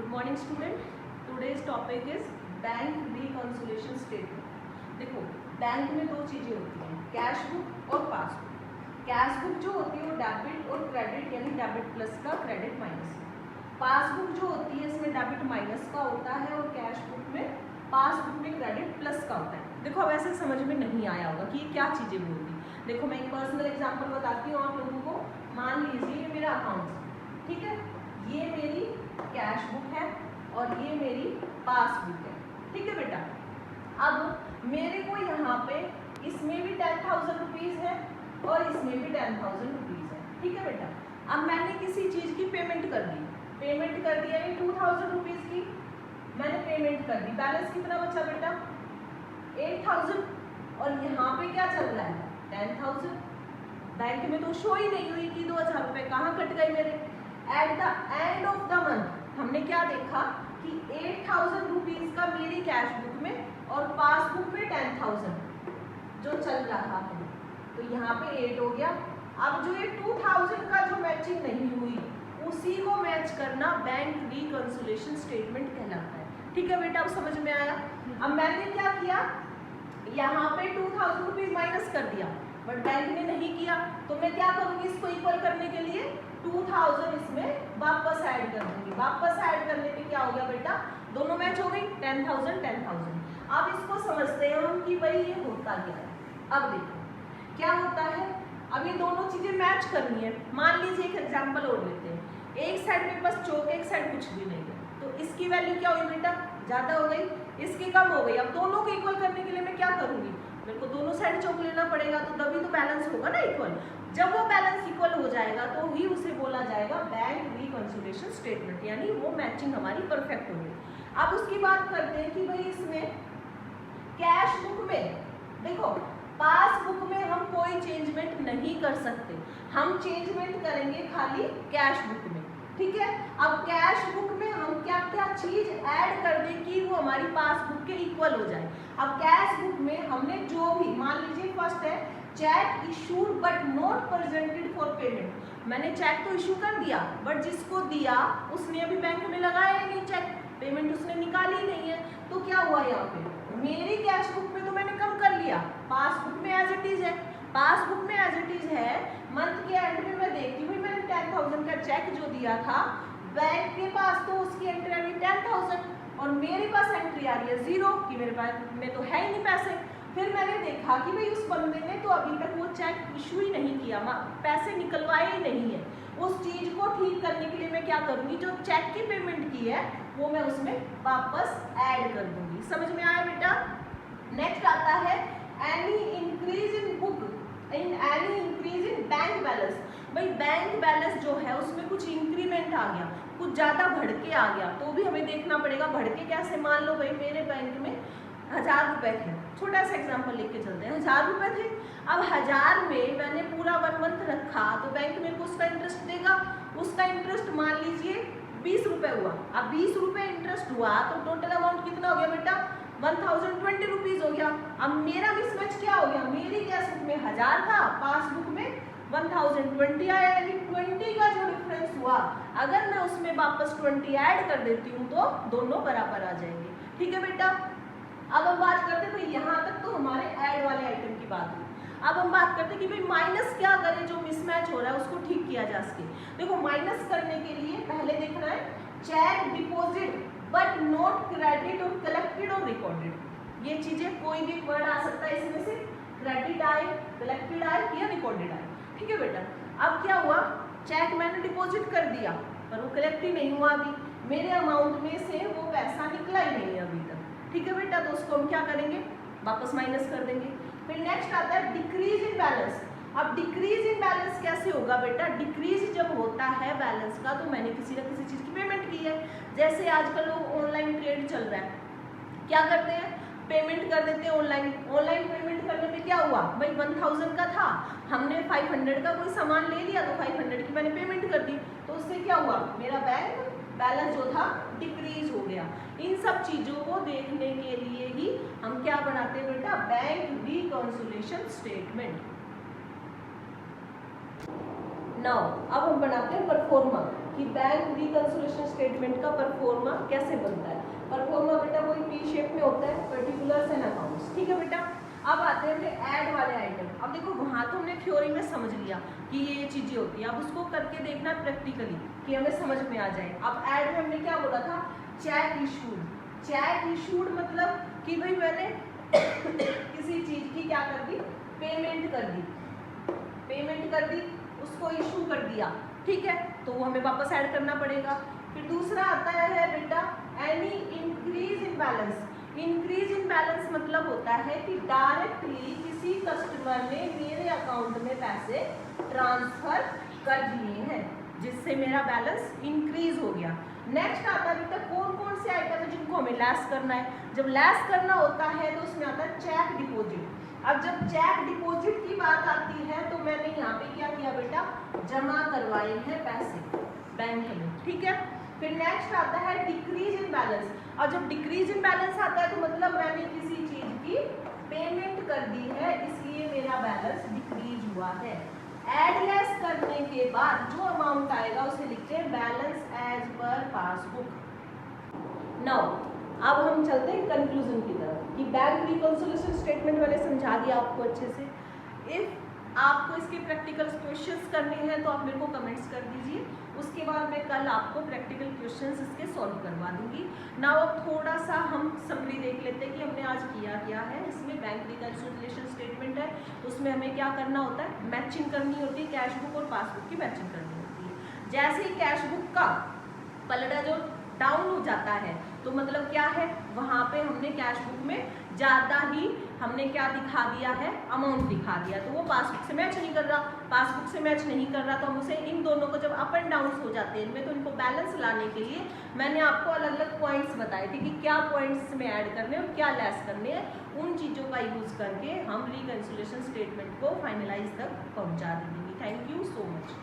morning student. Today's topic is bank reconciliation statement. देखो bank में दो चीजें होती हैं, कैश बुक और पासबुक. कैश बुक जो होती है वो डेबिट और क्रेडिट यानी डेबिट प्लस का क्रेडिट माइनस. पासबुक जो होती है इसमें डेबिट माइनस का होता है और कैश बुक में पासबुक में क्रेडिट प्लस का होता है. देखो अब ऐसे समझ में नहीं आया होगा कि ये क्या चीजें बोलती. देखो मैं एक पर्सनल एग्जांपल बताती हूँ आप लोगों को. मान लीजिए ये मेरा अकाउंट, ठीक है, ये मेरी कैश बुक है और ये मेरी पासबुक है, ठीक है बेटा. अब मेरे को यहाँ पे इसमें भी 10,000 रुपीज़ है और इसमें भी 10,000 रुपीज़ है, ठीक है बेटा. अब मैंने किसी चीज़ की पेमेंट कर दी, पेमेंट कर दिया ये 2,000 रुपीज़ की मैंने पेमेंट कर दी. बैलेंस कितना बचा बेटा? 8,000. और यहाँ पे क्या चल रहा है? 10,000. बैंक में तो शो ही नहीं हुई कि 2,000 रुपये कहाँ कट गए मेरे. At the end of the month हमने क्या देखा कि 8,000 रुपीज़ का मेरी कैश बुक में और पासबुक में 10,000 जो चल रहा है, तो यहाँ पे 8 हो गया. अब जो ये 2,000 का जो मैचिंग नहीं हुई उसी को मैच करना बैंक रिकंसिलिएशन स्टेटमेंट कहलाता है. ठीक है बेटा, अब समझ में आया. अब मैंने क्या किया, यहाँ पे 2,000 रुपीज़ माइनस कर दिया बट बैंक ने नहीं किया, तो मैं क्या करूँगी इसको इक्वल करने के लिए 2,000 इसमें वापस ऐड कर दूंगी. वापस ऐड करने पे क्या हो गया बेटा, दोनों मैच हो गई, 10,000 10,000. अब इसको समझते हैं हम कि भाई ये होता क्या है. अब देखो क्या होता है. अब ये दोनों चीजें मैच करनी है. मान लीजिए एक एग्जांपल और लेते हैं. एक साइड में बस चौक, एक साइड कुछ भी नहीं है, तो इसकी वैल्यू क्या हुई बेटा, ज्यादा हो गई, इसकी कम हो गई. अब दोनों को इक्वल करने के लिए मैं क्या करूंगी, मेरे को दोनों साइड चौक लेना पड़ेगा, तो तभी तो बैलेंस होगा ना इक्वल. जब वो बैलेंस इक्वल हो जाएगा तो ही उसे बोला जाएगा बैंक रिकंसिलिएशन स्टेटमेंट, यानी वो मैचिंग हमारी परफेक्ट होगी. अब उसकी बात करते हैं कि भाई इसमें कैश बुक में देखो, पासबुक में हम कोई चेंजमेंट नहीं कर सकते, हम चेंजमेंट करेंगे खाली कैश बुक में, ठीक है. अब कैश बुक में हम क्या क्या चीज ऐड कर दें कि वो हमारी पासबुक के इक्वल हो जाए. अब कैश बुक में हमने जो भी, मान लीजिए फर्स्ट है check issued but not presented for payment. मैंने चेक तो इशू कर दिया बट जिसको दिया उसने अभी बैंक में लगाया ही नहीं चेक, पेमेंट उसने निकाली ही नहीं है. तो क्या हुआ यहाँ पे, मेरी कैश बुक में तो मैंने कम कर लिया, पासबुक में एज इट इज है. पासबुक में एज इट इज है, मंथ के एंड में मैं देखती हूँ मैंने 10,000 का चेक जो दिया था, बैंक के पास तो उसकी एंट्री आ रही 10,000 और मेरे पास एंट्री आ रही है 0 कि मेरे पास में तो है ही नहीं पैसे. फिर मैंने देखा कि भाई उस बंदे ने तो अभी तक वो चेक इशू ही नहीं किया, पैसे निकलवाए ही नहीं है. उस चीज को ठीक करने के लिए मैं क्या करूंगी, जो चेक की पेमेंट की है वो मैं उसमें वापस ऐड कर दूंगी. समझ में आया बेटा. नेक्स्ट आता है any increase in book in any increase in bank balance. भाई बैंक बैलेंस जो है उसमें कुछ इंक्रीमेंट आ गया, कुछ ज़्यादा बढ़ के आ गया, तो भी हमें देखना पड़ेगा बढ़ के कैसे. मान लो भाई मेरे बैंक में 1,000 रुपये थे, छोटा सा एग्जांपल लेके चलते हैं. 1,000 रुपये थे, अब 1,000 में मैंने पूरा 1 मंथ रखा तो बैंक मेरे को उसका इंटरेस्ट देगा. उसका इंटरेस्ट मान लीजिए 20 रुपये हुआ. अब 20 रुपये इंटरेस्ट हुआ तो टोटल अमाउंट कितना हो गया बेटा, 1,020 रुपीज़ हो गया. अब मेरा मिसमैच क्या हो गया, मेरी कैश बुक में 1,000 था, पासबुक में 1,020 आया, यानी 20 का जो डिफरेंस हुआ अगर मैं उसमें वापस 20 ऐड कर देती हूँ तो दोनों बराबर आ जाएंगे. ठीक है बेटा. अब हम बात करते हैं, भाई यहाँ तक तो हमारे ऐड वाले आइटम की बात हुई. अब हम बात करते हैं कि भाई माइनस क्या करें, जो मिसमैच हो रहा है उसको ठीक किया जा सके. देखो माइनस करने के लिए पहले देखना है check deposit but not credit और कलेक्टेड और रिकॉर्डेड. ये चीजें कोई भी वर्ड आ सकता है इसमें से, क्रेडिट आए, कलेक्टेड आए या रिकॉर्डेड आए. ठीक है बेटा. अब क्या हुआ, चेक मैंने डिपॉजिट कर दिया पर वो कलेक्ट ही नहीं हुआ, अभी मेरे अमाउंट में से वो पैसा निकला ही नहीं अभी तक. ठीक है बेटा. तो उसको हम क्या करेंगे, वापस माइनस कर देंगे. फिर नेक्स्ट आता है डिक्रीज इन बैलेंस. अब डिक्रीज इन बैलेंस कैसे होगा बेटा, डिक्रीज जब होता है बैलेंस का तो मैंने किसी न किसी चीज़ की पेमेंट की है. जैसे आजकल लोग ऑनलाइन ट्रेड चल रहा है, क्या करते हैं, पेमेंट कर देते हैं ऑनलाइन. ऑनलाइन पेमेंट करने पे क्या हुआ, भाई 1,000 का था, हमने 500 का कोई सामान ले लिया तो 500 की मैंने पेमेंट कर दी, तो उससे क्या हुआ, मेरा बैंक बैलेंस जो था डिक्रीज हो गया. इन सब चीज़ों को देखने के लिए ही हम क्या बनाते हैं बेटा, बैंक रिकंसिलिएशन स्टेटमेंट. नाउ अब हम बनाते हैं परफॉर्मा कि बैंक रिकंसिलिएशन स्टेटमेंट का परफॉर्मा कैसे बनता है। परफॉर्मा बेटा वही टी शेप में होता है, पर्टिकुलर्स एंड अकाउंट्स, ठीक है बेटा। अब आते हैं ऐड वाले आइटम। अब देखो वहाँ तो हमने थ्योरी में समझ लिया कि ये चीजें होती है, अब उसको करके देखना प्रैक्टिकली कि हमें समझ में आ जाए। अब ऐड में हमने क्या बोला था, चेक इशूड। चेक इशूड मतलब कि भाई मैंने किसी चीज की क्या कर दी, पेमेंट कर दी, पेमेंट कर दी, उसको इशू कर दिया, ठीक है, तो वो हमें वापस ऐड करना पड़ेगा। फिर दूसरा आता है बेटा any increase in balance. Increase in balance मतलब होता है कि डायरेक्टली किसी कस्टमर ने मेरे अकाउंट में पैसे ट्रांसफर कर दिए हैं जिससे मेरा बैलेंस इंक्रीज हो गया। नेक्स्ट आता है बेटा कौन कौन से आइटम है जिनको हमें लेस करना है। जब लेस करना होता है तो उसमें आता है चेक डिपॉजिट। अब जब चेक डिपॉजिट की बात आती है तो मैंने यहाँ पे क्या किया बेटा, जमा करवाए हैं पैसे बैंक में, ठीक है। फिर नेक्स्ट आता है डिक्रीज इन बैलेंस। और जब डिक्रीज इन बैलेंस आता है तो मतलब मैंने किसी चीज की पेमेंट कर दी है इसलिए मेरा बैलेंस डिक्रीज हुआ है। एड लेस करने के बाद जो अमाउंट आएगा उसे लिखते हैं balance as per passbook. Now अब हम चलते हैं कंक्लूजन की तरफ कि बैंक रिकंसिलिएशन स्टेटमेंट मैंने समझा दिया आपको अच्छे से। इफ आपको इसके प्रैक्टिकल क्वेश्चंस करने हैं तो आप मेरे को कमेंट्स कर दीजिए, उसके बाद मैं कल आपको प्रैक्टिकल क्वेश्चंस इसके सॉल्व करवा दूंगी। नाउ अब थोड़ा सा हम समरी देख लेते हैं कि हमने आज किया क्या है। इसमें बैंक रिकंसिलिएशन स्टेटमेंट है, उसमें हमें क्या करना होता है, मैचिंग करनी होती है, कैश बुक और पासबुक की मैचिंग करनी होती है। जैसे ही कैश बुक का पलड़ा जो डाउन हो जाता है तो मतलब क्या है, वहाँ पे हमने कैश बुक में ज़्यादा ही हमने क्या दिखा दिया है, अमाउंट दिखा दिया, तो वो पासबुक से मैच नहीं कर रहा। पासबुक से मैच नहीं कर रहा तो हम उसे इन दोनों को जब अप एंड डाउन हो जाते हैं इनमें, तो इनको बैलेंस लाने के लिए मैंने आपको अलग अलग पॉइंट्स बताए थे कि क्या पॉइंट्स में ऐड करने हैं और क्या लेस करने हैं। उन चीज़ों का यूज़ करके हम रिकंसिलिएशन स्टेटमेंट को फाइनलाइज तक पहुँचा देंगे। Thank you so much.